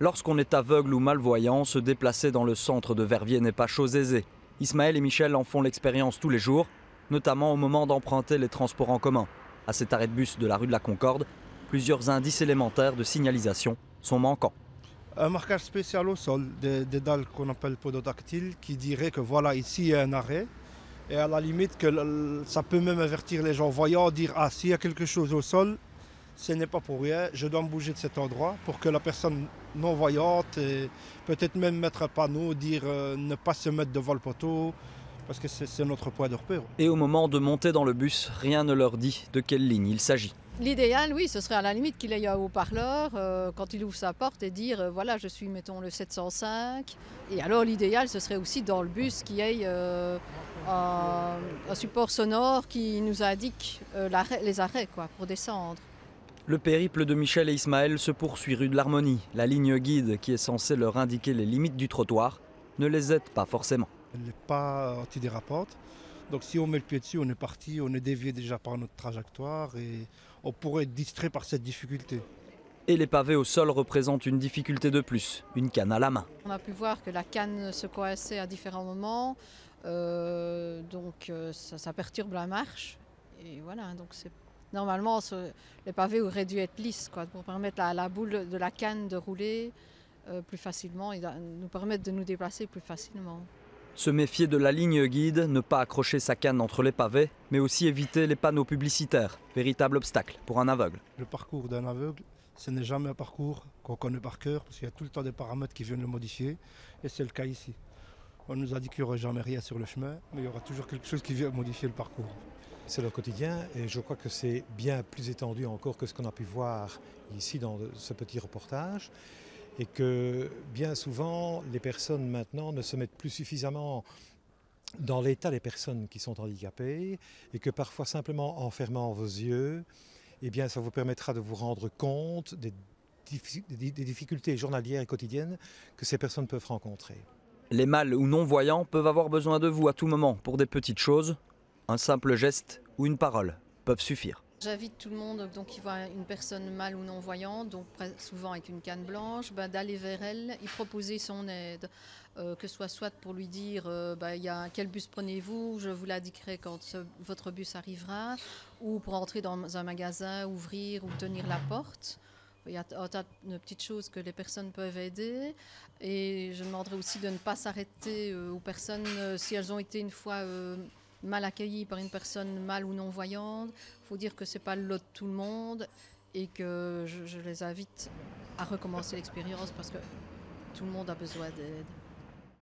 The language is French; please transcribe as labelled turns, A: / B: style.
A: Lorsqu'on est aveugle ou malvoyant, se déplacer dans le centre de Verviers n'est pas chose aisée. Ismaël et Michel en font l'expérience tous les jours, notamment au moment d'emprunter les transports en commun. À cet arrêt de bus de la rue de la Concorde, plusieurs indices élémentaires de signalisation sont manquants.
B: Un marquage spécial au sol, des dalles qu'on appelle podotactiles, qui dirait que voilà, ici il y a un arrêt. Et à la limite, que ça peut même avertir les gens voyants, dire ah, s'il y a quelque chose au sol, ce n'est pas pour rien, je dois me bouger de cet endroit pour que la personne non-voyante, et peut-être même mettre un panneau, dire ne pas se mettre devant le poteau, parce que c'est notre point de repère.
A: Et au moment de monter dans le bus, rien ne leur dit de quelle ligne il s'agit.
C: L'idéal, oui, ce serait à la limite qu'il ait un haut-parleur quand il ouvre sa porte et dire voilà, je suis, mettons, le 705. Et alors, l'idéal, ce serait aussi dans le bus qu'il y ait un support sonore qui nous indique les arrêts pour descendre.
A: Le périple de Michel et Ismaël se poursuit rue de l'Harmonie. La ligne guide qui est censée leur indiquer les limites du trottoir ne les aide pas forcément.
B: Elle n'est pas antidérapante. Donc si on met le pied dessus, on est parti, on est dévié déjà par notre trajectoire et on pourrait être distrait par cette difficulté.
A: Et les pavés au sol représentent une difficulté de plus, une canne à la main.
C: On a pu voir que la canne se coinçait à différents moments, donc ça perturbe la marche. Et voilà, donc normalement les pavés auraient dû être lisses pour permettre à la boule de la canne de rouler plus facilement et nous permettre de nous déplacer plus facilement.
A: Se méfier de la ligne guide, ne pas accrocher sa canne entre les pavés, mais aussi éviter les panneaux publicitaires, véritable obstacle pour un aveugle.
B: Le parcours d'un aveugle, ce n'est jamais un parcours qu'on connaît par cœur, parce qu'il y a tout le temps des paramètres qui viennent le modifier, et c'est le cas ici. On nous a dit qu'il n'y aurait jamais rien sur le chemin, mais il y aura toujours quelque chose qui vient modifier le parcours.
D: C'est leur quotidien et je crois que c'est bien plus étendu encore que ce qu'on a pu voir ici dans ce petit reportage. Et que bien souvent, les personnes maintenant ne se mettent plus suffisamment dans l'état des personnes qui sont handicapées et que parfois simplement en fermant vos yeux, eh bien, ça vous permettra de vous rendre compte des difficultés journalières et quotidiennes que ces personnes peuvent rencontrer.
A: Les mâles ou non-voyants peuvent avoir besoin de vous à tout moment pour des petites choses. Un simple geste ou une parole peuvent suffire.
C: J'invite tout le monde qui voit une personne mal ou non-voyante, donc souvent avec une canne blanche, d'aller vers elle et proposer son aide. Que ce soit pour lui dire quel bus prenez-vous, je vous l'indiquerai quand votre bus arrivera, ou pour entrer dans un magasin, ouvrir ou tenir la porte. Il y a un tas de petites choses que les personnes peuvent aider. Et je demanderai aussi de ne pas s'arrêter aux personnes si elles ont été une fois mal accueillies par une personne mal ou non-voyante. Il faut dire que ce n'est pas le lot de tout le monde et que je les invite à recommencer l'expérience parce que tout le monde a besoin d'aide.